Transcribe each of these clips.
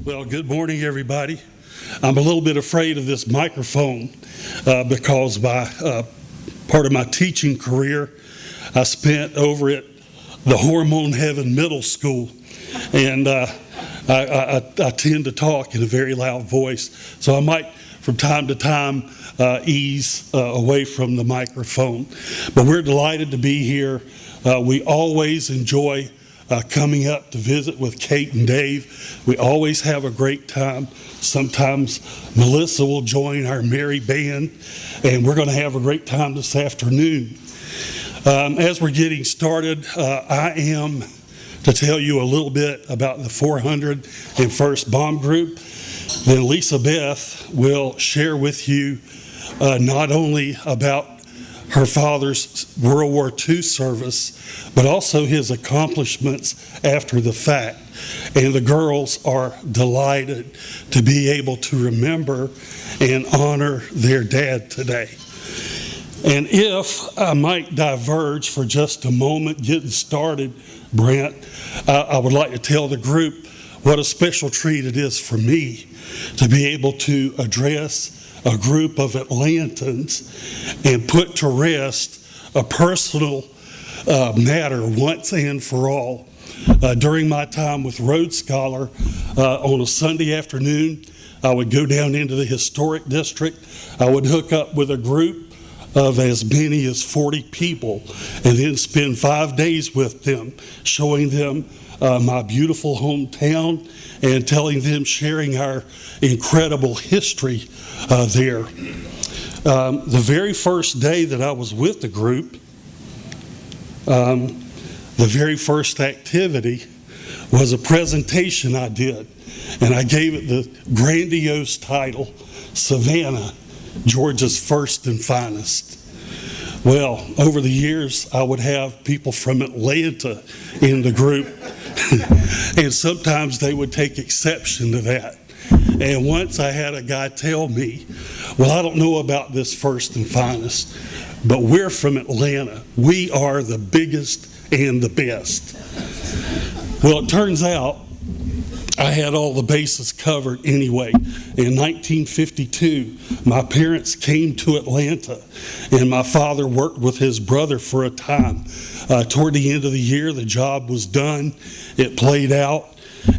Well, good morning, everybody. I'm a little bit afraid of this microphone because part of my teaching career I spent over at the Hormone Heaven Middle School, and I tend to talk in a very loud voice, so I might from time to time ease away from the microphone. But we're delighted to be here. We always enjoy coming up to visit with Kate and Dave. We always have a great time. Sometimes Melissa will join our merry band, and we're going to have a great time this afternoon. As we're getting started, I am to tell you a little bit about the 401st Bomb Group. Then Lisa Beth will share with you not only about her father's World War II service, but also his accomplishments after the fact. And the girls are delighted to be able to remember and honor their dad today. And if I might diverge for just a moment, getting started, Brent, I would like to tell the group what a special treat it is for me to be able to address a group of Atlantans and put to rest a personal matter once and for all. During my time with Rhodes Scholar, on a Sunday afternoon, I would go down into the historic district. I would hook up with a group of as many as 40 people and then spend 5 days with them, showing them my beautiful hometown and telling them, sharing our incredible history there. The very first day that I was with the group, the very first activity was a presentation I did, and I gave it the grandiose title, Savannah, Georgia's First and Finest. Well, over the years, I would have people from Atlanta in the group, and sometimes they would take exception to that. And once I had a guy tell me, well, I don't know about this First and Finest, but we're from Atlanta. We are the biggest and the best. Well, it turns out I had all the bases covered anyway. In 1952, my parents came to Atlanta, and my father worked with his brother for a time. Toward the end of the year, the job was done. It played out,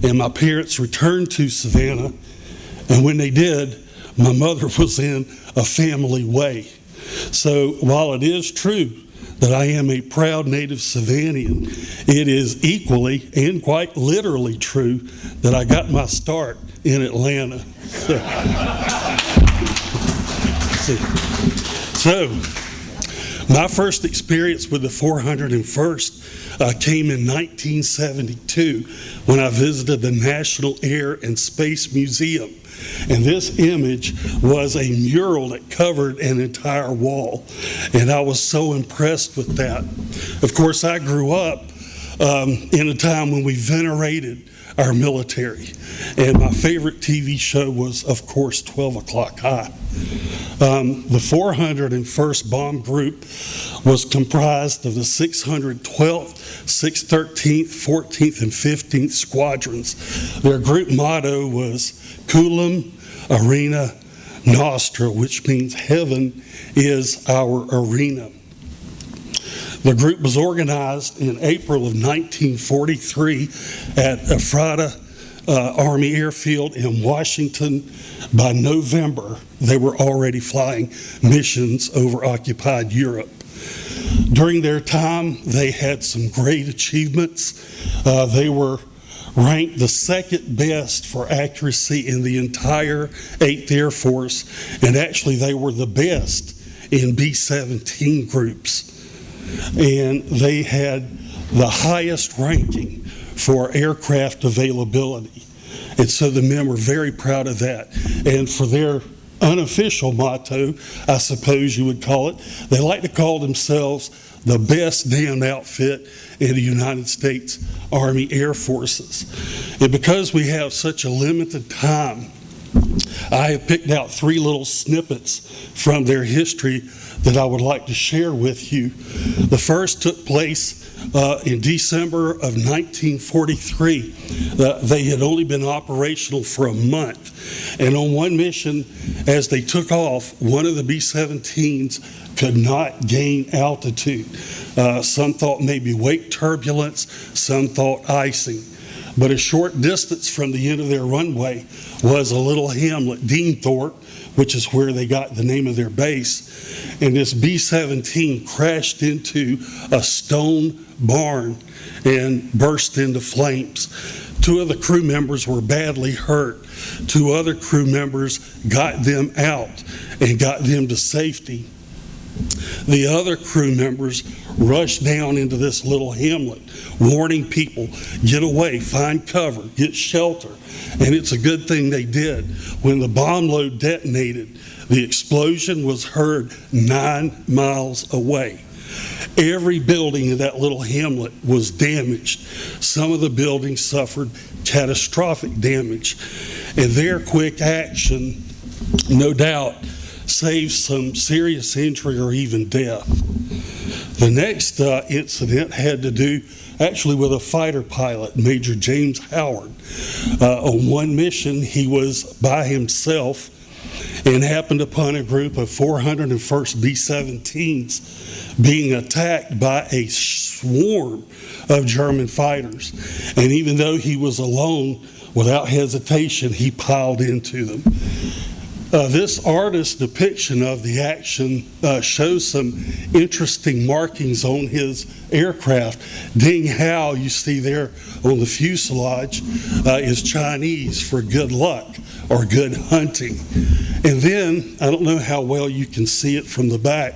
and my parents returned to Savannah. And when they did, my mother was in a family way. So while it is true that I am a proud native Savannian, it is equally and quite literally true that I got my start in Atlanta. So my first experience with the 401st came in 1972 when I visited the National Air and Space Museum. And this image was a mural that covered an entire wall. And I was so impressed with that. Of course, I grew up in a time when we venerated our military. And my favorite TV show was, of course, 12 O'Clock High. The 401st Bomb Group was comprised of the 612th, 613th, 14th, and 15th Squadrons. Their group motto was Culum Arena Nostra, which means heaven is our arena. The group was organized in April of 1943 at Ephrata Army Airfield in Washington. By November, they were already flying missions over occupied Europe. During their time, they had some great achievements. They were ranked the second best for accuracy in the entire 8th Air Force, and actually they were the best in B-17 groups. And they had the highest ranking for aircraft availability. And so the men were very proud of that. And for their unofficial motto, I suppose you would call it, they like to call themselves the best damn outfit in the United States Army Air Forces. And because we have such a limited time I have picked out 3 little snippets from their history that I would like to share with you. The first took place in December of 1943. They had only been operational for a month. And on one mission, as they took off, one of the B-17s could not gain altitude. Some thought maybe wake turbulence, some thought icing. But a short distance from the end of their runway was a little hamlet, Deanthorpe, which is where they got the name of their base. And this B-17 crashed into a stone barn and burst into flames. 2 of the crew members were badly hurt. 2 other crew members got them out and got them to safety. The other crew members rushed down into this little hamlet, warning people, get away, find cover, get shelter. And it's a good thing they did. When the bomb load detonated, the explosion was heard 9 miles away. Every building in that little hamlet was damaged. Some of the buildings suffered catastrophic damage. And their quick action, no doubt, saved some serious injury or even death. The next incident had to do actually with a fighter pilot, Major James Howard. On one mission, he was by himself and happened upon a group of 401st B-17s being attacked by a swarm of German fighters. And even though he was alone, without hesitation, he piled into them. This artist's depiction of the action shows some interesting markings on his aircraft. Ding Hao, you see there on the fuselage, is Chinese for good luck or good hunting. And then, I don't know how well you can see it from the back,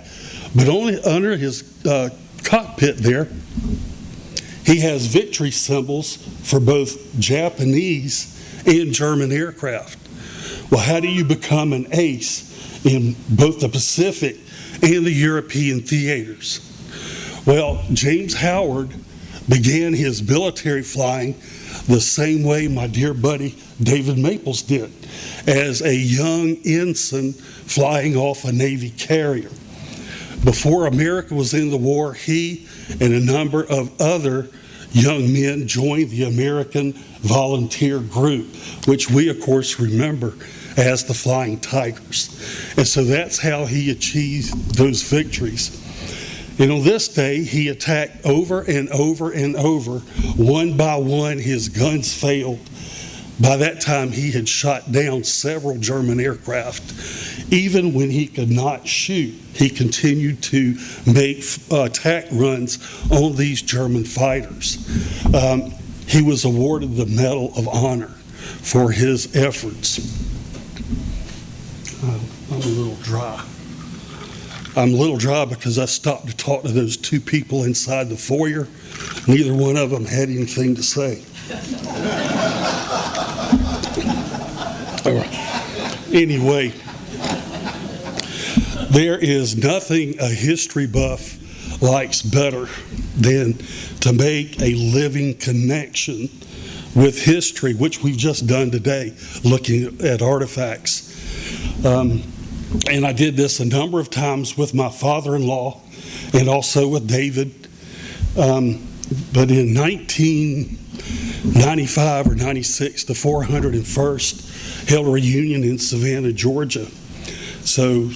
but only under his cockpit there, he has victory symbols for both Japanese and German aircraft. Well, how do you become an ace in both the Pacific and the European theaters? Well, James Howard began his military flying the same way my dear buddy David Maples did, as a young ensign flying off a Navy carrier. Before America was in the war, he and a number of other young men joined the American Volunteer Group, which we, of course, remember as the Flying Tigers. And so that's how he achieved those victories. And on this day, he attacked over and over and over. One by one, his guns failed. By that time, he had shot down several German aircraft. Even when he could not shoot, he continued to make attack runs on these German fighters. He was awarded the Medal of Honor for his efforts. I'm a little dry. I'm a little dry because I stopped to talk to those 2 people inside the foyer. Neither one of them had anything to say. Anyway, there is nothing a history buff likes better than to make a living connection with history, which we've just done today, looking at artifacts. And I did this a number of times with my father-in-law and also with David. But in 1995 or 96, the 401st held a reunion in Savannah, Georgia. So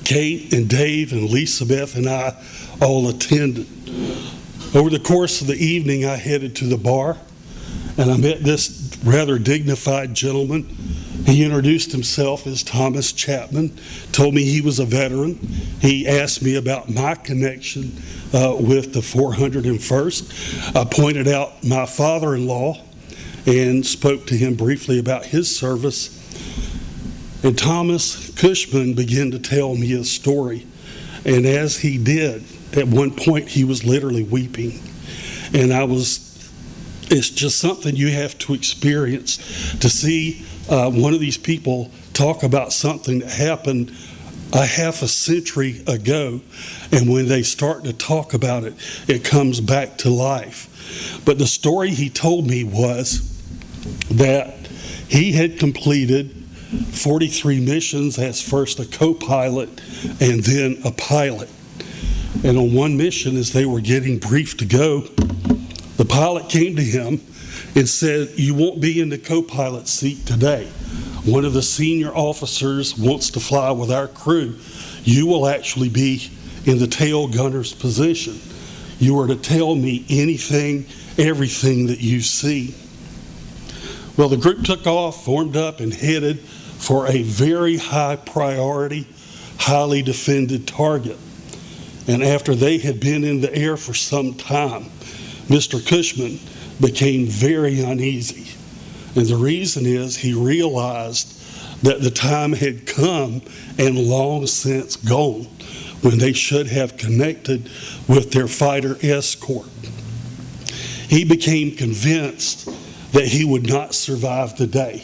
Kate and Dave and Elisabeth and I all attended. Over the course of the evening, I headed to the bar, and I met this rather dignified gentleman. He introduced himself as Thomas Chapman, told me he was a veteran. He asked me about my connection with the 401st. I pointed out my father-in-law and spoke to him briefly about his service. And Thomas Cushman began to tell me a story. And as he did, at one point he was literally weeping. And it's just something you have to experience to see one of these people talk about something that happened a half a century ago, and when they start to talk about it, it comes back to life. But the story he told me was that He had completed 43 missions as first a co-pilot and then a pilot. And on one mission, as they were getting briefed to go, the pilot came to him and said, "You won't be in the co-pilot seat today. One of the senior officers wants to fly with our crew. You will actually be in the tail gunner's position. You are to tell me anything, everything that you see." Well, the group took off, formed up, and headed for a very high priority, highly defended target. And after they had been in the air for some time, Mr. Cushman became very uneasy. And the reason is he realized that the time had come and long since gone when they should have connected with their fighter escort. He became convinced that he would not survive the day.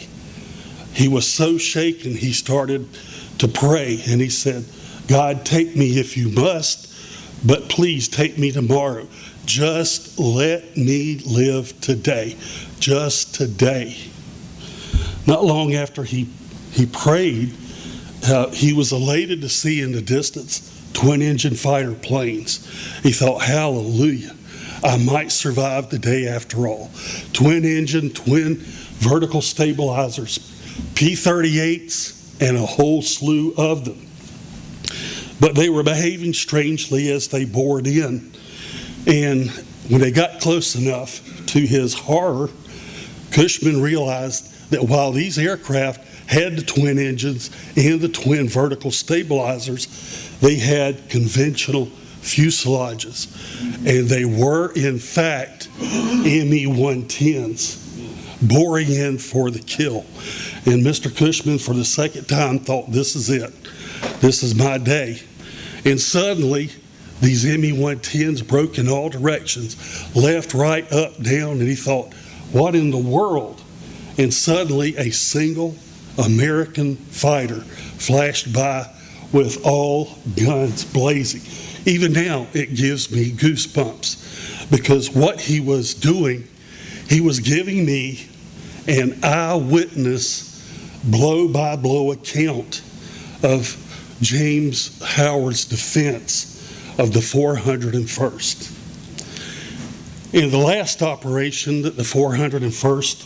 He was so shaken, he started to pray, and he said, "God, take me if you must, but please take me tomorrow. Just let me live today, just today." Not long after he prayed, he was elated to see in the distance twin-engine fighter planes. He thought, "Hallelujah, I might survive the day after all." Twin-engine, twin vertical stabilizers, P-38s, and a whole slew of them. But they were behaving strangely as they bored in. And when they got close enough, to his horror, Cushman realized that while these aircraft had the twin engines and the twin vertical stabilizers, they had conventional fuselages. And they were, in fact, Me-110s boring in for the kill. And Mr. Cushman, for the second time, thought, "This is it. This is my day." And suddenly, these Me-110s broke in all directions, left, right, up, down, and he thought, "What in the world?" And suddenly, a single American fighter flashed by with all guns blazing. Even now, it gives me goosebumps, because what he was doing, he was giving me an eyewitness, blow-by-blow account of James Howard's defense of the 401st. In the last operation that the 401st,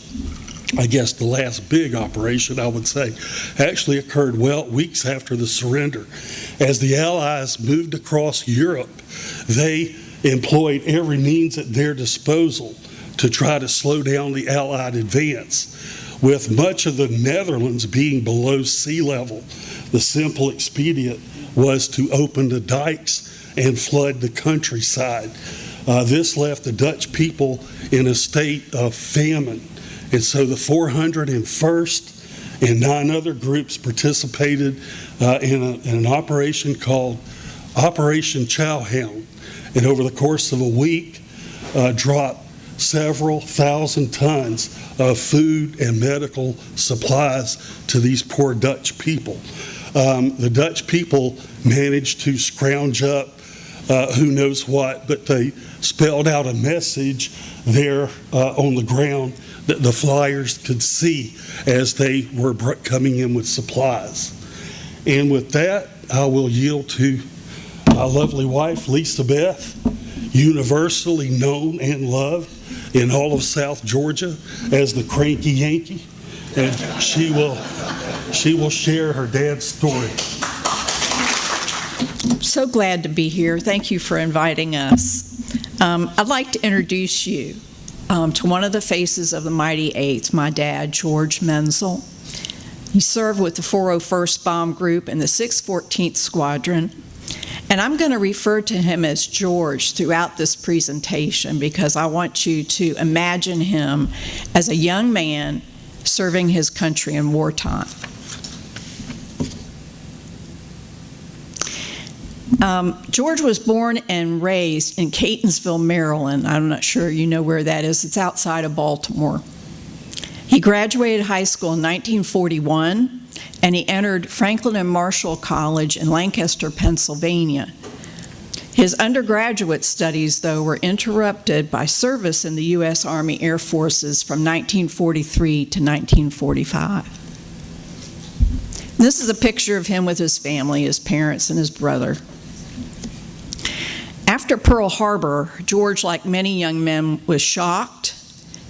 I guess the last big operation, I would say, actually occurred weeks after the surrender. As the Allies moved across Europe, they employed every means at their disposal to try to slow down the Allied advance. With much of the Netherlands being below sea level, the simple expedient was to open the dikes and flood the countryside. This left the Dutch people in a state of famine. And so the 401st and 9 other groups participated in an operation called Operation Chowhound. And over the course of a week, dropped several thousand tons of food and medical supplies to these poor Dutch people. The Dutch people managed to scrounge up who knows what, but they spelled out a message there on the ground that the flyers could see as they were coming in with supplies. And with that, I will yield to my lovely wife, Lisa Beth, universally known and loved in all of South Georgia as the Cranky Yankee, and she will share her dad's story. So glad to be here. Thank you for inviting us. I'd like to introduce you to one of the faces of the Mighty Eights, my dad, George Menzel. He served with the 401st Bomb Group in the 614th Squadron, and I'm going to refer to him as George throughout this presentation because I want you to imagine him as a young man serving his country in wartime. George was born and raised in Catonsville, Maryland. I'm not sure you know where that is. It's outside of Baltimore. He graduated high school in 1941, and he entered Franklin and Marshall College in Lancaster, Pennsylvania. His undergraduate studies, though, were interrupted by service in the U.S. Army Air Forces from 1943 to 1945. This is a picture of him with his family, his parents, and his brother. After Pearl Harbor, George, like many young men, was shocked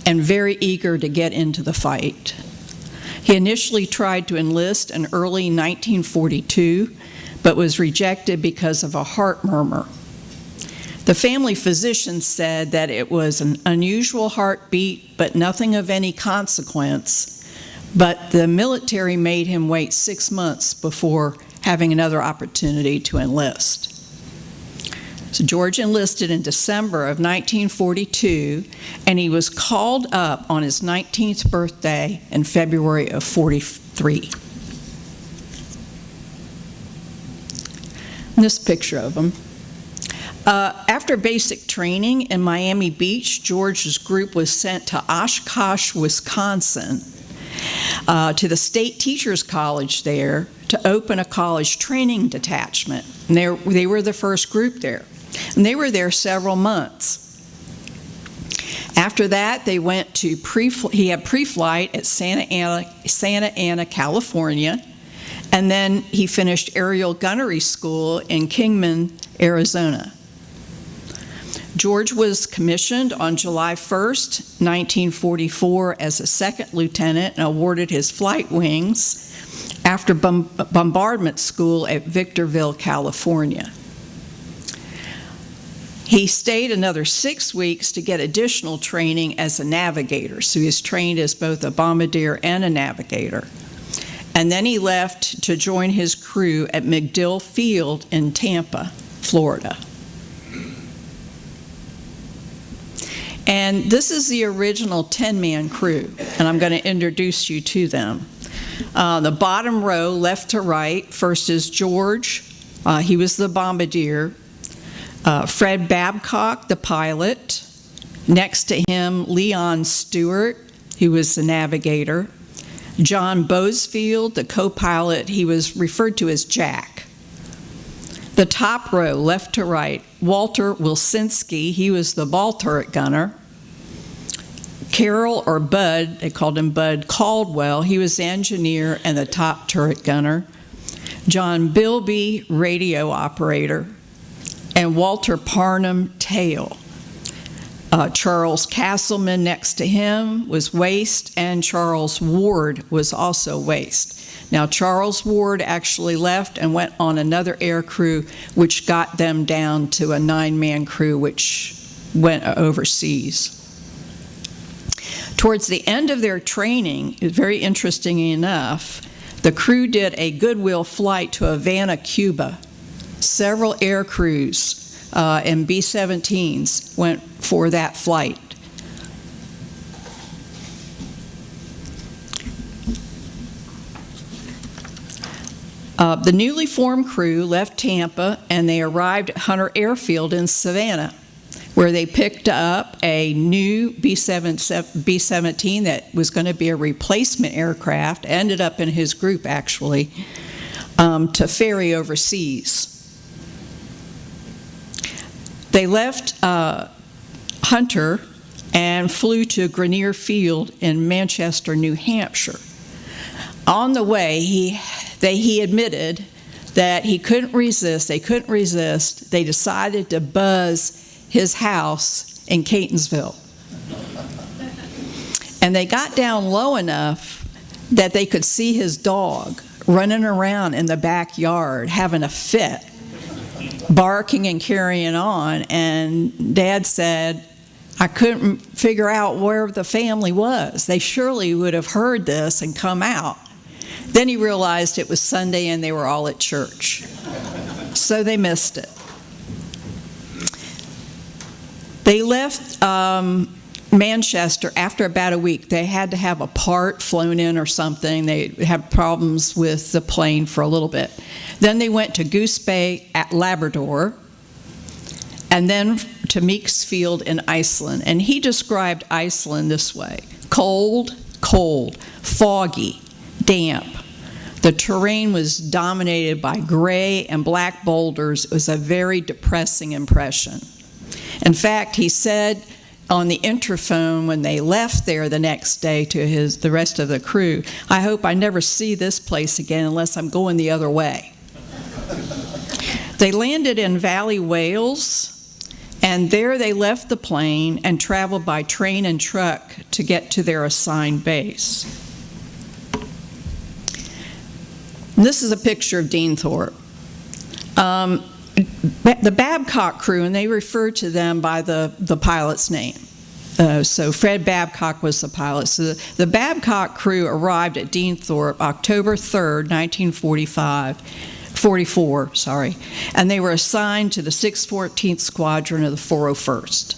and very eager to get into the fight. He initially tried to enlist in early 1942, but was rejected because of a heart murmur. The family physician said that it was an unusual heartbeat, but nothing of any consequence. But the military made him wait 6 months before having another opportunity to enlist. So George enlisted in December of 1942, and he was called up on his 19th birthday in February of 43. This picture of him. After basic training in Miami Beach, George's group was sent to Oshkosh, Wisconsin, to the State Teachers College there to open a college training detachment. And they were the first group there. And they were there several months. After that, they went to he had pre-flight at Santa Ana, California, and then he finished aerial gunnery school in Kingman, Arizona. George was commissioned on July 1st, 1944 as a second lieutenant and awarded his flight wings after bombardment school at Victorville, California. He stayed another 6 weeks to get additional training as a navigator, so he was trained as both a bombardier and a navigator. And then he left to join his crew at MacDill Field in Tampa, Florida. And this is the original 10-man crew, and I'm going to introduce you to them. The bottom row, left to right, first is George. He was the bombardier. Fred Babcock, the pilot. Next to him, Leon Stewart, who was the navigator. John Boesfield, the co-pilot. He was referred to as Jack. The top row, left to right, Walter Wilsinski, he was the ball turret gunner. Carroll, or Bud, they called him Bud Caldwell, he was the engineer and the top turret gunner. John Bilby, radio operator. And Walter Parnham, tail. Charles Castleman next to him was waist, and Charles Ward was also waist. Now, Charles Ward actually left and went on another air crew, which got them down to a 9-man crew, which went overseas. Towards the end of their training, very interesting enough, the crew did a goodwill flight to Havana, Cuba. Several air crews and B-17s went for that flight. The newly formed crew left Tampa and they arrived at Hunter Airfield in Savannah, where they picked up a new B-17 that was going to be a replacement aircraft, ended up in his group actually, to ferry overseas. They left Hunter and flew to Grenier Field in Manchester, New Hampshire. On the way, he admitted that they couldn't resist. They decided to buzz his house in Catonsville. And they got down low enough that they could see his dog running around in the backyard having a fit, barking and carrying on. And Dad said, I couldn't figure out where the family was. They surely would have heard this and come out. Then he realized it was Sunday and they were all at church. So they missed it. They left Manchester after about a week. They had to have a part flown in or something. They had problems with the plane for a little bit. Then they went to Goose Bay at Labrador, and then to Meeks Field in Iceland. And he described Iceland this way: cold, foggy, damp. The terrain was dominated by gray and black boulders. It was a very depressing impression. In fact, he said on the interphone when they left there the next day to the rest of the crew, "I hope I never see this place again unless I'm going the other way." They landed in Valley, Wales, and there they left the plane and traveled by train and truck to get to their assigned base. And this is a picture of Deanthorpe. The Babcock crew, and they refer to them by the pilot's name. So Fred Babcock was the pilot. So the Babcock crew arrived at Deanthorpe October 3rd, 1944, and they were assigned to the 614th Squadron of the 401st.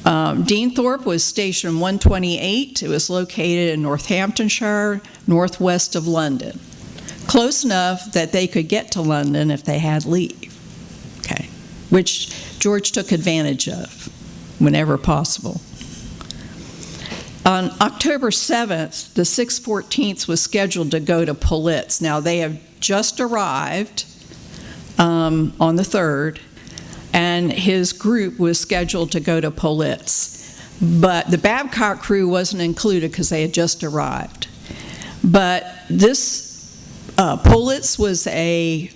Deanthorpe was Station 128. It was located in Northamptonshire, northwest of London. Close enough that they could get to London if they had leave, okay, which George took advantage of whenever possible. On October 7th, the 614th was scheduled to go to Politz. Now, they have just arrived on the 3rd, and his group was scheduled to go to Politz. But the Babcock crew wasn't included because they had just arrived. But this Politz was a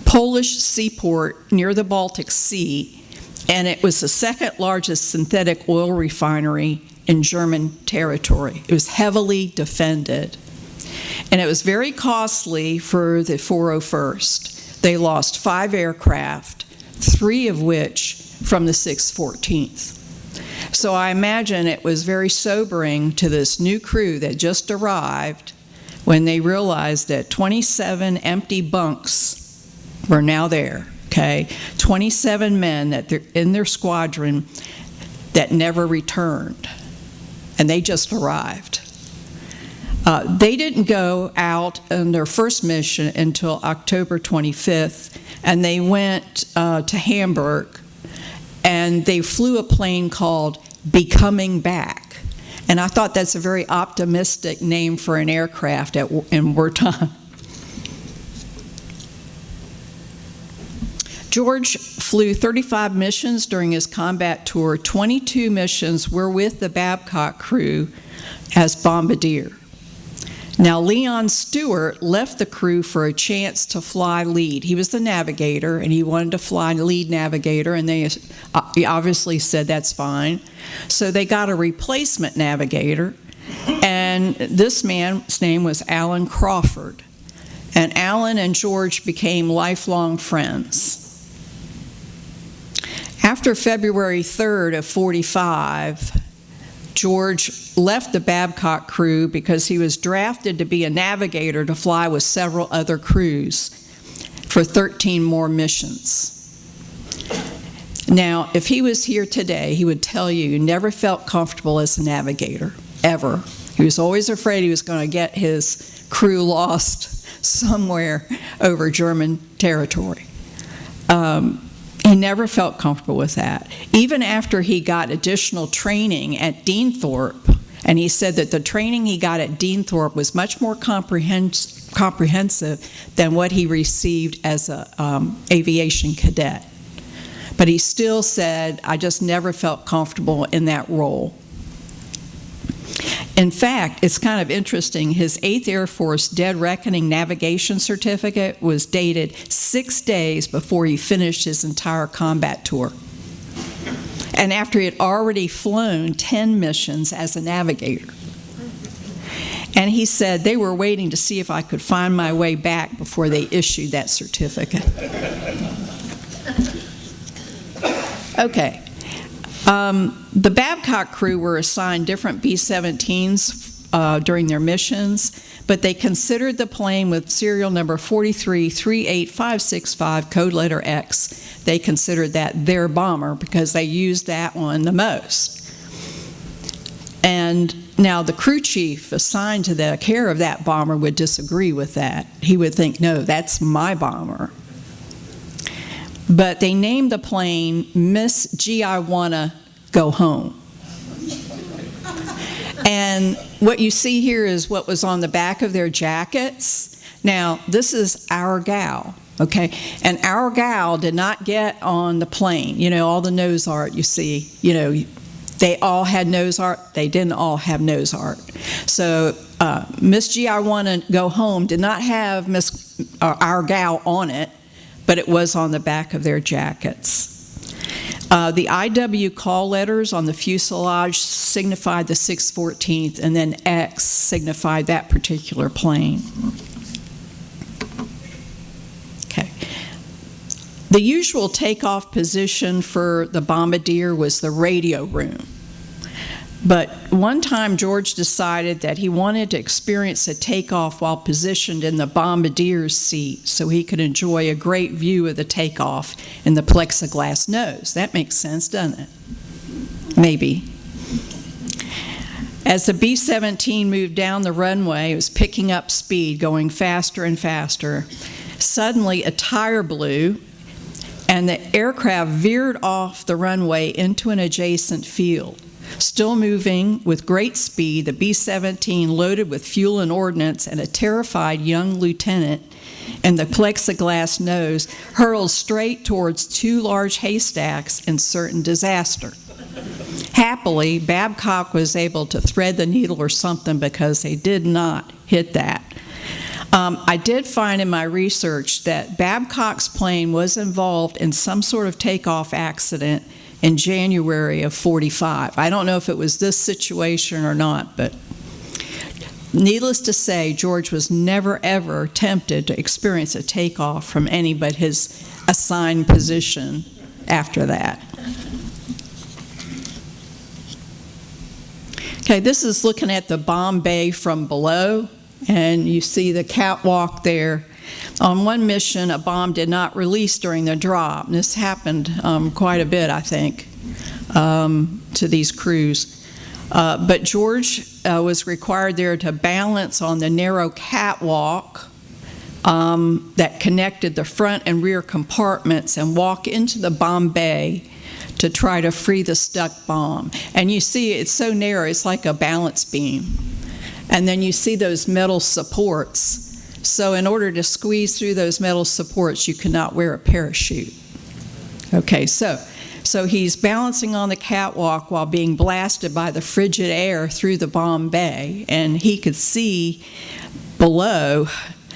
Polish seaport near the Baltic Sea, and it was the second largest synthetic oil refinery in German territory. It was heavily defended, and it was very costly for the 401st. They lost 5 aircraft, 3 of which from the 614th. So I imagine it was very sobering to this new crew that just arrived when they realized that 27 empty bunks were now there, okay? 27 men that they're in their squadron that never returned, and they just arrived. They didn't go out on their first mission until October 25th, and they went to Hamburg, and they flew a plane called Becoming Back. And I thought that's a very optimistic name for an aircraft in wartime. George flew 35 missions during his combat tour. 22 missions were with the Babcock crew as Bombardier. Now, Leon Stewart left the crew for a chance to fly lead. He was the navigator, and he wanted to fly lead navigator, and they obviously said that's fine. So they got a replacement navigator, and this man's name was Alan Crawford. And Alan and George became lifelong friends. After February 3rd of 45, George left the Babcock crew because he was drafted to be a navigator to fly with several other crews for 13 more missions. Now, if he was here today, he would tell you he never felt comfortable as a navigator, ever. He was always afraid he was going to get his crew lost somewhere over German territory. He never felt comfortable with that. Even after he got additional training at Deanthorpe, and he said that the training he got at Deanthorpe was much more comprehensive than what he received as an aviation cadet. But he still said, I just never felt comfortable in that role. In fact, it's kind of interesting, his 8th Air Force Dead Reckoning Navigation Certificate was dated 6 days before he finished his entire combat tour. And after he had already flown 10 missions as a navigator. And he said they were waiting to see if I could find my way back before they issued that certificate. Okay. The Babcock crew were assigned different B-17s during their missions, but they considered the plane with serial number 4338565, code letter X. They considered that their bomber because they used that one the most. And now the crew chief assigned to the care of that bomber would disagree with that. He would think, no, that's my bomber. But they named the plane Miss G. I Wanna Go Home. And what you see here is what was on the back of their jackets. Now, this is our gal, okay? And our gal did not get on the plane. You know, all the nose art you see, you know, they all had nose art. They didn't all have nose art. So Miss G, I Want to Go Home did not have our gal on it, but it was on the back of their jackets. The IW call letters on the fuselage signified the 614th, and then X signified that particular plane. Okay. The usual takeoff position for the Bombardier was the radio room. But one time George decided that he wanted to experience a takeoff while positioned in the Bombardier's seat so he could enjoy a great view of the takeoff in the plexiglass nose. That makes sense, doesn't it? Maybe. As the B-17 moved down the runway, it was picking up speed, going faster and faster. Suddenly, a tire blew, and the aircraft veered off the runway into an adjacent field. Still moving with great speed, the B-17, loaded with fuel and ordnance, and a terrified young lieutenant in the plexiglass nose, hurled straight towards two large haystacks in certain disaster. Happily, Babcock was able to thread the needle or something because they did not hit that. I did find in my research that Babcock's plane was involved in some sort of takeoff accident in January of '45. I don't know if it was this situation or not, but needless to say, George was never ever tempted to experience a takeoff from any but his assigned position after that. Okay, this is looking at the bomb bay from below, and you see the catwalk there. On one mission, a bomb did not release during the drop. And this happened quite a bit, I think, to these crews. But George was required there to balance on the narrow catwalk that connected the front and rear compartments and walk into the bomb bay to try to free the stuck bomb. And you see it's so narrow, it's like a balance beam. And then you see those metal supports. So in order to squeeze through those metal supports, you cannot wear a parachute. Okay, so he's balancing on the catwalk while being blasted by the frigid air through the bomb bay, and he could see below,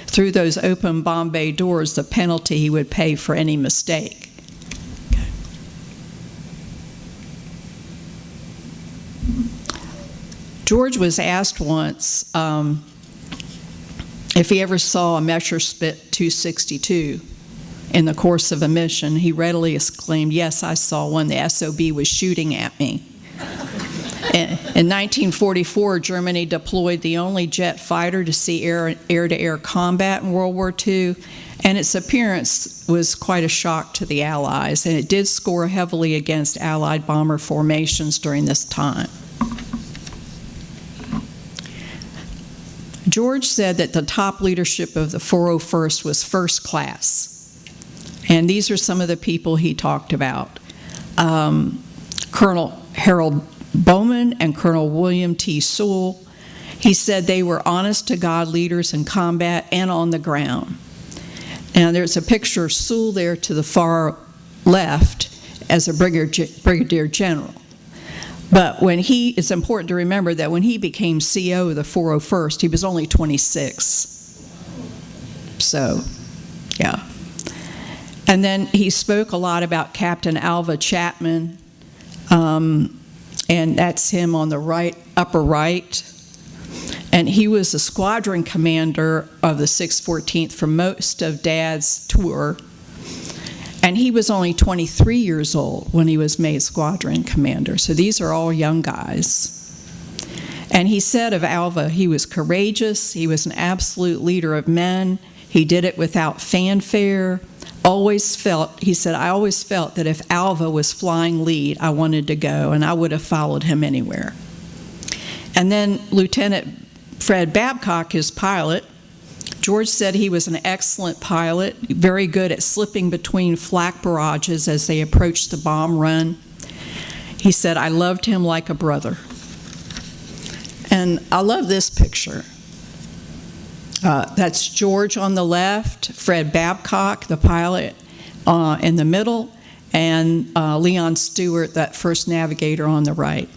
through those open bomb bay doors, the penalty he would pay for any mistake. Okay. George was asked once if he ever saw a Messerschmitt 262 in the course of a mission. He readily exclaimed, "Yes, I saw one. The SOB was shooting at me." In 1944, Germany deployed the only jet fighter to see air-to-air combat in World War II, and its appearance was quite a shock to the Allies, and it did score heavily against Allied bomber formations during this time. George said that the top leadership of the 401st was first class. And these are some of the people he talked about. Colonel Harold Bowman and Colonel William T. Sewell. He said they were honest-to-God leaders in combat and on the ground. And there's a picture of Sewell there to the far left as a brigadier general. But it's important to remember that when he became CO of the 401st, he was only 26. So, yeah. And then he spoke a lot about Captain Alva Chapman, and that's him on the right, upper right. And he was the squadron commander of the 614th for most of Dad's tour. And he was only 23 years old when he was made squadron commander. So these are all young guys. And he said of Alva, he was courageous, he was an absolute leader of men, he did it without fanfare, he said, I always felt that if Alva was flying lead, I wanted to go, and I would have followed him anywhere. And then Lieutenant Fred Babcock, his pilot, George said he was an excellent pilot, very good at slipping between flak barrages as they approached the bomb run. He said, I loved him like a brother. And I love this picture. That's George on the left, Fred Babcock, the pilot, in the middle, and Leon Stewart, that first navigator, on the right.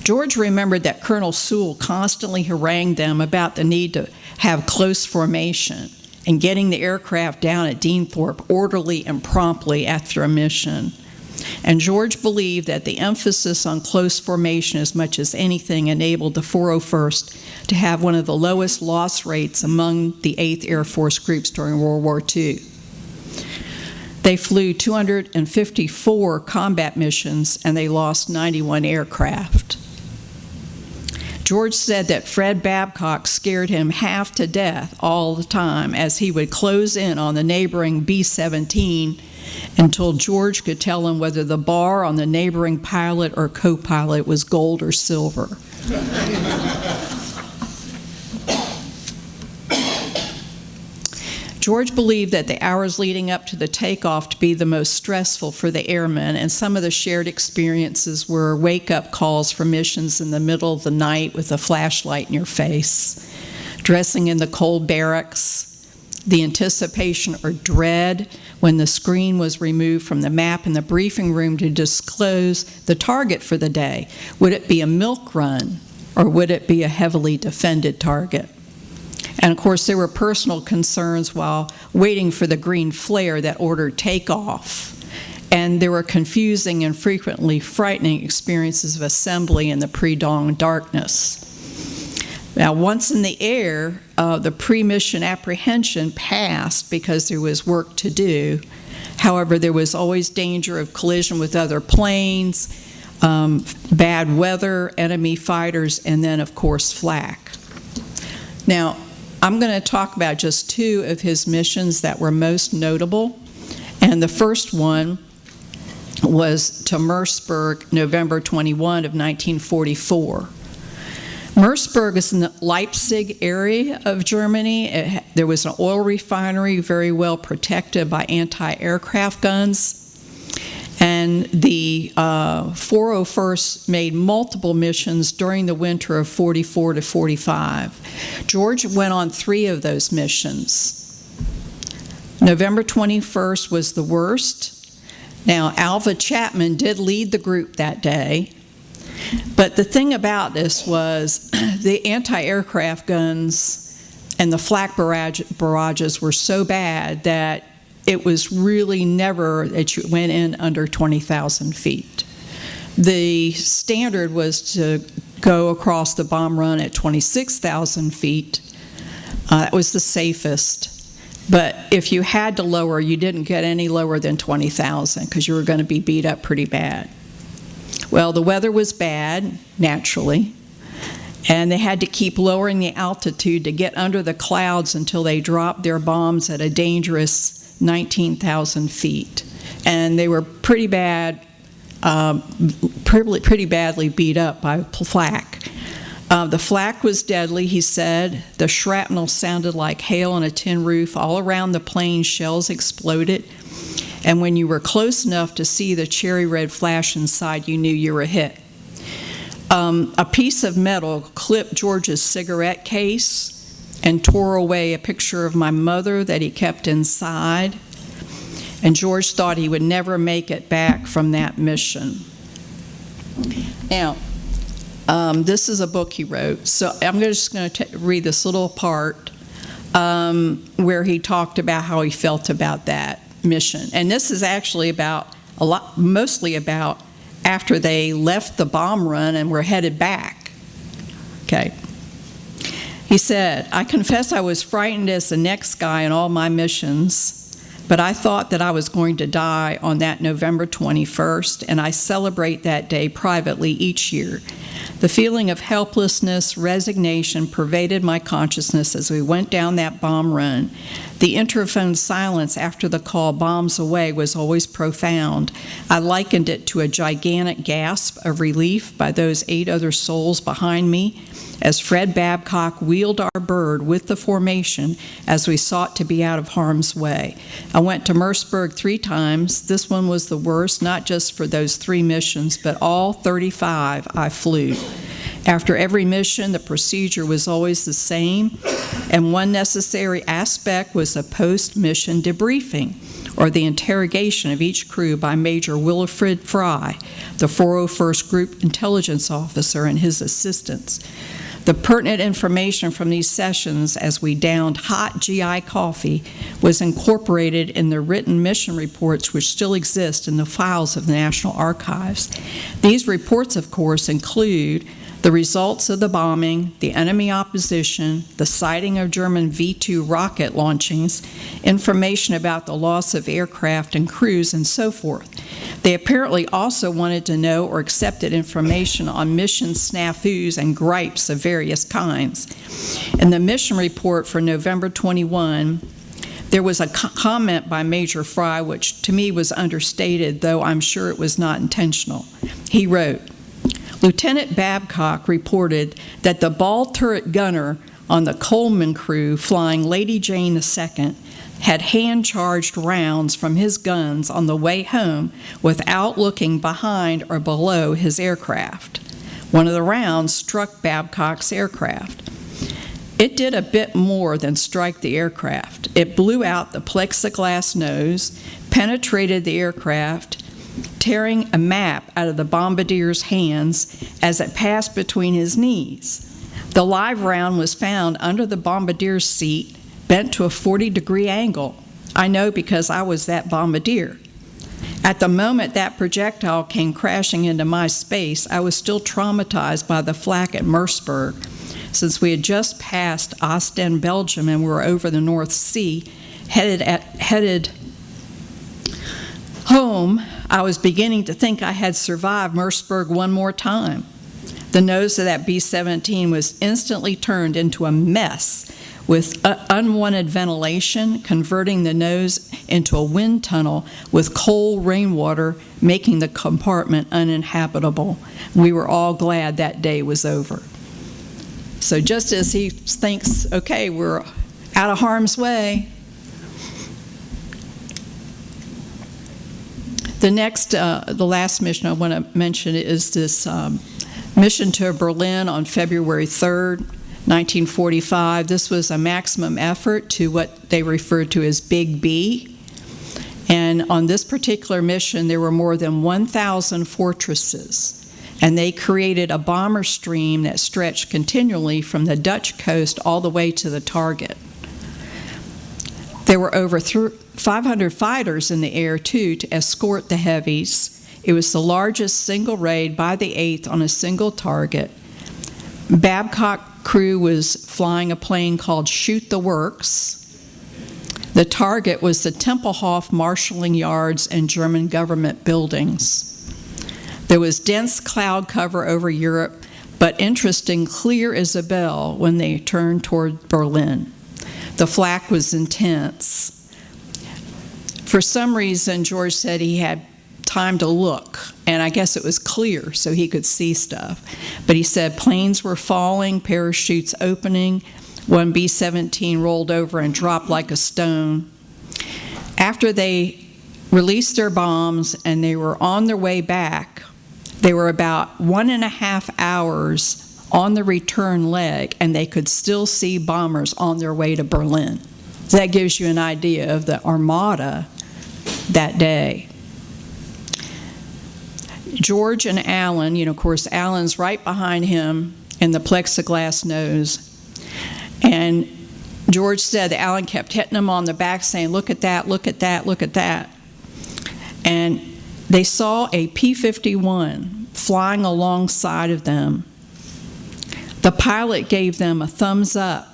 George remembered that Colonel Sewell constantly harangued them about the need to have close formation and getting the aircraft down at Deanthorpe orderly and promptly after a mission. And George believed that the emphasis on close formation as much as anything enabled the 401st to have one of the lowest loss rates among the 8th Air Force groups during World War II. They flew 254 combat missions and they lost 91 aircraft. George said that Fred Babcock scared him half to death all the time as he would close in on the neighboring B-17 until George could tell him whether the bar on the neighboring pilot or co-pilot was gold or silver. George believed that the hours leading up to the takeoff to be the most stressful for the airmen, and some of the shared experiences were wake-up calls for missions in the middle of the night with a flashlight in your face, dressing in the cold barracks, the anticipation or dread when the screen was removed from the map in the briefing room to disclose the target for the day. Would it be a milk run, or would it be a heavily defended target? And of course, there were personal concerns while waiting for the green flare that ordered takeoff. And there were confusing and frequently frightening experiences of assembly in the pre-dawn darkness. Now, once in the air, the pre-mission apprehension passed because there was work to do. However, there was always danger of collision with other planes, bad weather, enemy fighters, and then, of course, flak. Now, I'm going to talk about just two of his missions that were most notable. And the first one was to Merseburg, November 21 of 1944. Merseburg is in the Leipzig area of Germany. There was an oil refinery very well protected by anti-aircraft guns. And the 401st made multiple missions during the winter of 44 to 45. George went on 3 of those missions. November 21st was the worst. Now, Alva Chapman did lead the group that day. But the thing about this was the anti-aircraft guns and the flak barrages were so bad that it was really never that you went in under 20,000 feet. The standard was to go across the bomb run at 26,000 feet. That was the safest. But if you had to lower, you didn't get any lower than 20,000 because you were going to be beat up pretty bad. Well, the weather was bad, naturally, and they had to keep lowering the altitude to get under the clouds until they dropped their bombs at a dangerous 19,000 feet. And they were pretty bad, pretty badly beat up by flak. The flak was deadly, he said. The shrapnel sounded like hail on a tin roof. All around the plane, shells exploded. And when you were close enough to see the cherry red flash inside, you knew you were hit. A piece of metal clipped George's cigarette case and tore away a picture of my mother that he kept inside. And George thought he would never make it back from that mission. Now, this is a book he wrote. So I'm just going to read this little part where he talked about how he felt about that mission. And this is actually about mostly about after they left the bomb run and were headed back. Okay. He said, "I confess I was frightened as the next guy in all my missions, but I thought that I was going to die on that November 21st, and I celebrate that day privately each year. The feeling of helplessness, resignation pervaded my consciousness as we went down that bomb run. The interphone silence after the call 'bombs away' was always profound. I likened it to a gigantic gasp of relief by those 8 other souls behind me as Fred Babcock wheeled our bird with the formation as we sought to be out of harm's way. I went to Merseburg 3 times. This one was the worst, not just for those 3 missions, but all 35 I flew. After every mission, the procedure was always the same, and one necessary aspect was a post-mission debriefing, or the interrogation of each crew by Major Wilfred Fry, the 401st Group Intelligence Officer, and his assistants. The pertinent information from these sessions, as we downed hot GI coffee, was incorporated in the written mission reports which still exist in the files of the National Archives. These reports, of course, include the results of the bombing, the enemy opposition, the sighting of German V-2 rocket launchings, information about the loss of aircraft and crews, and so forth. They apparently also wanted to know or accepted information on mission snafus and gripes of various kinds. In the mission report for November 21, there was a comment by Major Fry, which to me was understated, though I'm sure it was not intentional. He wrote, Lieutenant Babcock reported that the ball turret gunner on the Coleman crew flying Lady Jane II had hand-charged rounds from his guns on the way home without looking behind or below his aircraft. One of the rounds struck Babcock's aircraft. It did a bit more than strike the aircraft. It blew out the plexiglass nose, penetrated the aircraft, tearing a map out of the bombardier's hands as it passed between his knees. The live round was found under the bombardier's seat, bent to a 40-degree angle. I know because I was that bombardier. At the moment that projectile came crashing into my space, I was still traumatized by the flak at Merseburg. Since we had just passed Ostend, Belgium, and were over the North Sea, headed home, I was beginning to think I had survived Merseburg one more time. The nose of that B-17 was instantly turned into a mess with unwanted ventilation, converting the nose into a wind tunnel with cold rainwater, making the compartment uninhabitable. We were all glad that day was over. So just as he thinks, okay, we're out of harm's way, the last mission I want to mention is this mission to Berlin on February 3rd, 1945. This was a maximum effort to what they referred to as Big B. And on this particular mission, there were more than 1,000 fortresses. And they created a bomber stream that stretched continually from the Dutch coast all the way to the target. There were over 500 fighters in the air, too, to escort the heavies. It was the largest single raid by the 8th on a single target. Babcock crew was flying a plane called Shoot the Works. The target was the Tempelhof marshalling yards and German government buildings. There was dense cloud cover over Europe, but interesting, clear as a bell when they turned toward Berlin. The flak was intense. For some reason, George said he had time to look, and I guess it was clear so he could see stuff. But he said planes were falling, parachutes opening, one B-17 rolled over and dropped like a stone. After they released their bombs and they were on their way back, they were about 1.5 hours on the return leg, and they could still see bombers on their way to Berlin. So that gives you an idea of the armada that day. George and Alan, of course, Alan's right behind him in the plexiglass nose. And George said that Alan kept hitting him on the back saying, look at that, look at that, look at that. And they saw a P-51 flying alongside of them. The pilot gave them a thumbs up,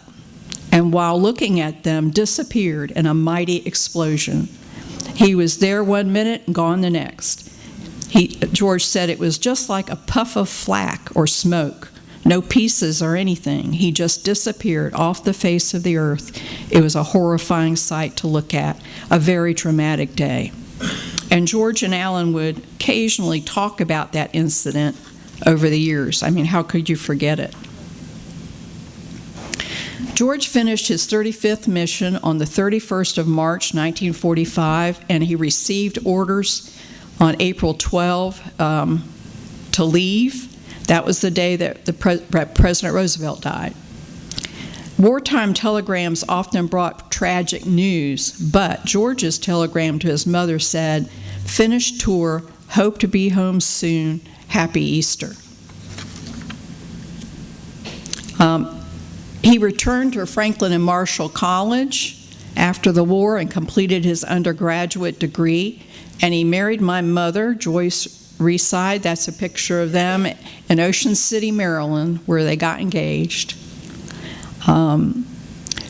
and while looking at them, disappeared in a mighty explosion. He was there 1 minute and gone the next. George said it was just like a puff of flak or smoke. No pieces or anything. He just disappeared off the face of the earth. It was a horrifying sight to look at, a very traumatic day. And George and Alan would occasionally talk about that incident over the years. I mean, how could you forget it? George finished his 35th mission on the 31st of March, 1945, and he received orders on April 12 to leave. That was the day that President Roosevelt died. Wartime telegrams often brought tragic news, but George's telegram to his mother said, "Finished tour, hope to be home soon, happy Easter." He returned to Franklin and Marshall College after the war and completed his undergraduate degree, and he married my mother, Joyce Reside. That's a picture of them in Ocean City, Maryland, where they got engaged.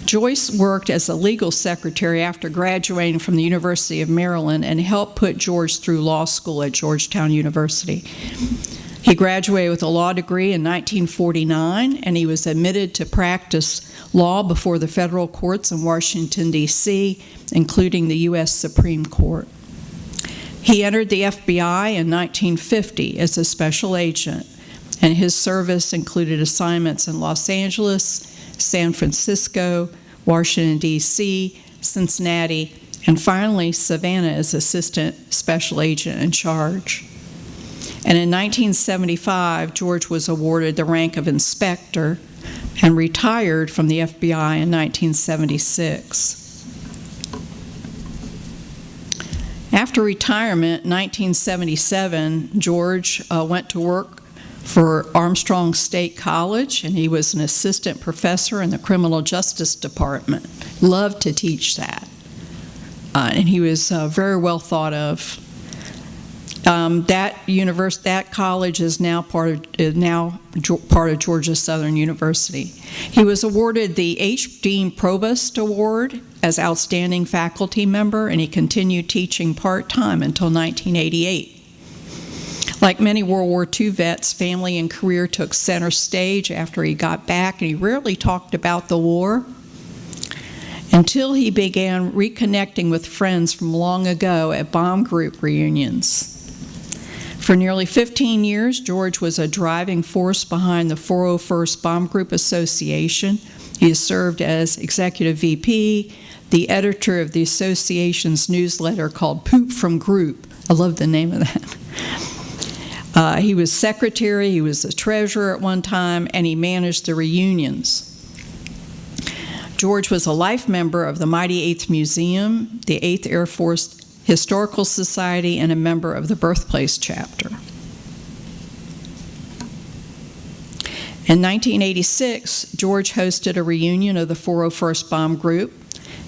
Joyce worked as a legal secretary after graduating from the University of Maryland and helped put George through law school at Georgetown University. He graduated with a law degree in 1949, and he was admitted to practice law before the federal courts in Washington, D.C., including the U.S. Supreme Court. He entered the FBI in 1950 as a special agent, and his service included assignments in Los Angeles, San Francisco, Washington, D.C., Cincinnati, and finally Savannah as Assistant Special Agent in Charge. And in 1975, George was awarded the rank of inspector and retired from the FBI in 1976. After retirement in 1977, George went to work for Armstrong State College, and he was an assistant professor in the Criminal Justice Department. Loved to teach that. And he was very well thought of. That college is now part of Georgia Southern University. He was awarded the H. Dean Provost Award as outstanding faculty member, and he continued teaching part-time until 1988. Like many World War II vets, family and career took center stage after he got back, and he rarely talked about the war until he began reconnecting with friends from long ago at bomb group reunions. For nearly 15 years, George was a driving force behind the 401st Bomb Group Association. He has served as executive VP, the editor of the association's newsletter called Poop from Group. I love the name of that. He was secretary, he was the treasurer at one time, and he managed the reunions. George was a life member of the Mighty 8th Museum, the 8th Air Force Historical Society, and a member of the Birthplace Chapter. In 1986, George hosted a reunion of the 401st Bomb Group,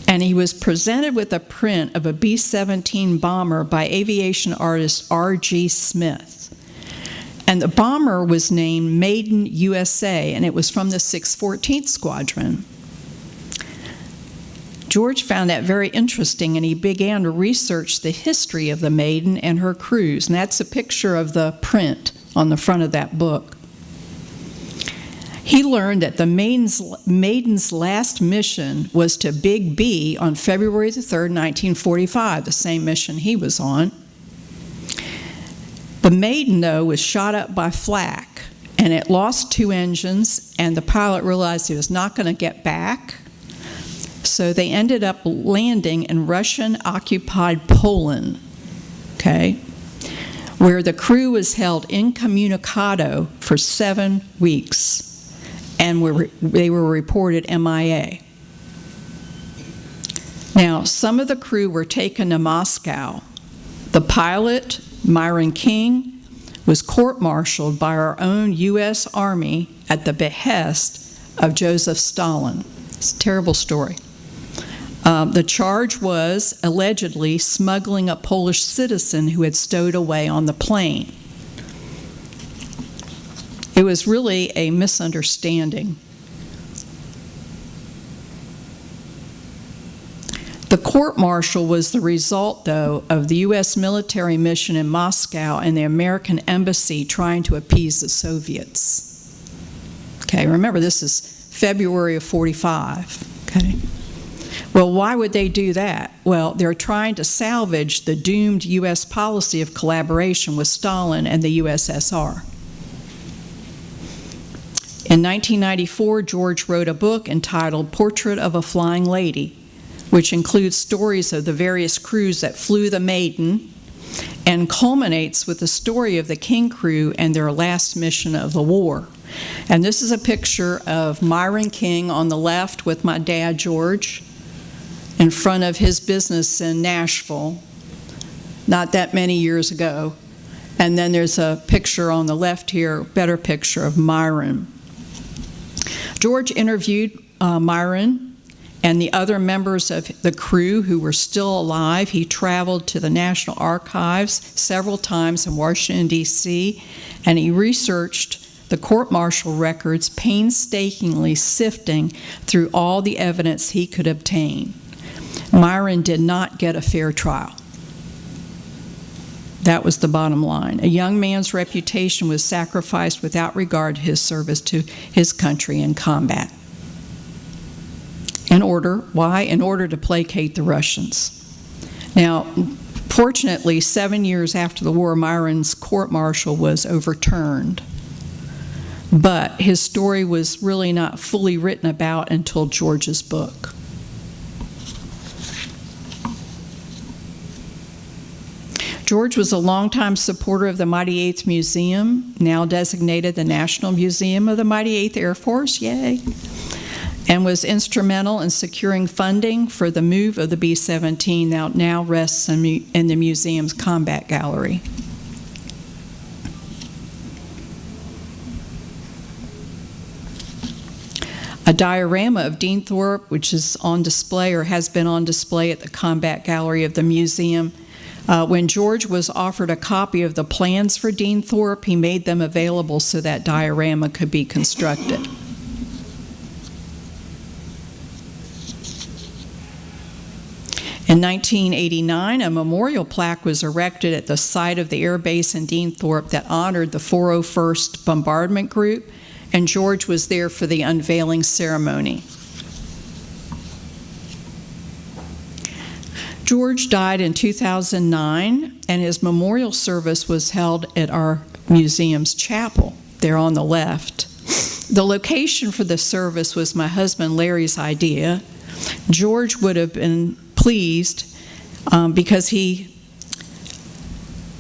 and he was presented with a print of a B-17 bomber by aviation artist R.G. Smith. And the bomber was named Maiden USA, and it was from the 614th Squadron. George found that very interesting, and he began to research the history of the Maiden and her crews, and that's a picture of the print on the front of that book. He learned that the Maiden's last mission was to Big B on February the 3rd, 1945, the same mission he was on. The Maiden, though, was shot up by flak, and it lost 2 engines, and the pilot realized he was not going to get back. So they ended up landing in Russian-occupied Poland, okay, where the crew was held incommunicado for 7 weeks, and they were reported MIA. Now, some of the crew were taken to Moscow. The pilot, Myron King, was court-martialed by our own U.S. Army at the behest of Joseph Stalin. It's a terrible story. The charge was allegedly smuggling a Polish citizen who had stowed away on the plane. It was really a misunderstanding. The court-martial was the result, though, of the U.S. military mission in Moscow and the American embassy trying to appease the Soviets. Okay, remember, this is February of '45, okay? Well, why would they do that? Well, they're trying to salvage the doomed U.S. policy of collaboration with Stalin and the USSR. In 1994, George wrote a book entitled Portrait of a Flying Lady, which includes stories of the various crews that flew the Maiden and culminates with the story of the King crew and their last mission of the war. And this is a picture of Myron King on the left with my dad, George, in front of his business in Nashville, not that many years ago. And then there's a picture on the left here, better picture of Myron. George interviewed Myron and the other members of the crew who were still alive. He traveled to the National Archives several times in Washington, D.C., and he researched the court-martial records, painstakingly sifting through all the evidence he could obtain. Myron did not get a fair trial. That was the bottom line. A young man's reputation was sacrificed without regard to his service to his country in combat. Why? In order to placate the Russians. Now, fortunately, 7 years after the war, Myron's court-martial was overturned. But his story was really not fully written about until George's book. George was a longtime supporter of the Mighty 8th Museum, now designated the National Museum of the Mighty 8th Air Force, yay, and was instrumental in securing funding for the move of the B-17 that now rests in the museum's combat gallery. A diorama of Dean Thorpe, which is on display or has been on display at the combat gallery of the museum. When George was offered a copy of the plans for Dean Thorpe, he made them available so that diorama could be constructed. In 1989, a memorial plaque was erected at the site of the air base in Dean Thorpe that honored the 401st Bombardment Group, and George was there for the unveiling ceremony. George died in 2009, and his memorial service was held at our museum's chapel, there on the left. The location for the service was my husband Larry's idea. George would have been pleased because he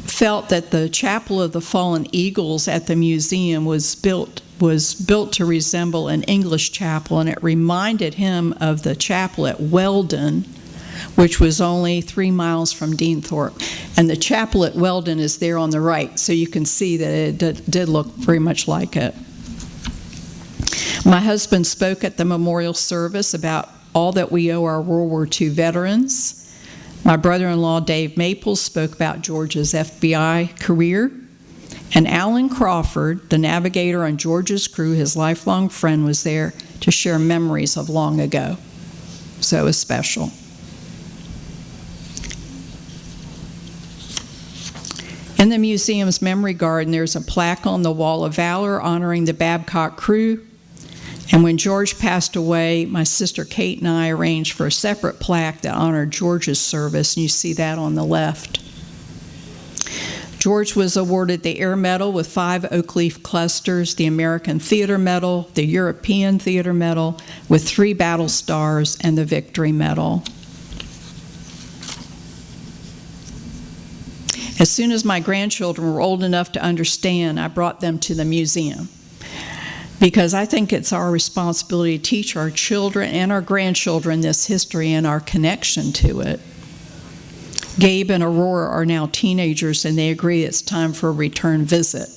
felt that the Chapel of the Fallen Eagles at the museum was built to resemble an English chapel, and it reminded him of the chapel at Weldon, which was only 3 miles from Dean Thorpe. And the chapel at Weldon is there on the right, so you can see that it did look very much like it. My husband spoke at the memorial service about all that we owe our World War II veterans. My brother-in-law, Dave Maples, spoke about George's FBI career. And Alan Crawford, the navigator on George's crew, his lifelong friend, was there to share memories of long ago. So it was special. In the museum's memory garden, there's a plaque on the Wall of Valor honoring the Babcock crew. And when George passed away, my sister Kate and I arranged for a separate plaque that honored George's service, and you see that on the left. George was awarded the Air Medal with 5 oak leaf clusters, the American Theater Medal, the European Theater Medal with 3 battle stars, and the Victory Medal. As soon as my grandchildren were old enough to understand, I brought them to the museum, because I think it's our responsibility to teach our children and our grandchildren this history and our connection to it. Gabe and Aurora are now teenagers, and they agree it's time for a return visit.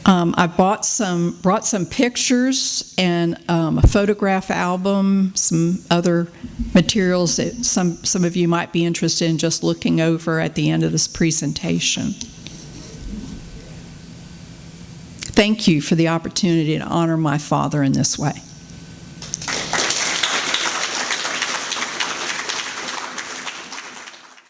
I brought some pictures and a photograph album, some other materials that some of you might be interested in just looking over at the end of this presentation. Thank you for the opportunity to honor my father in this way.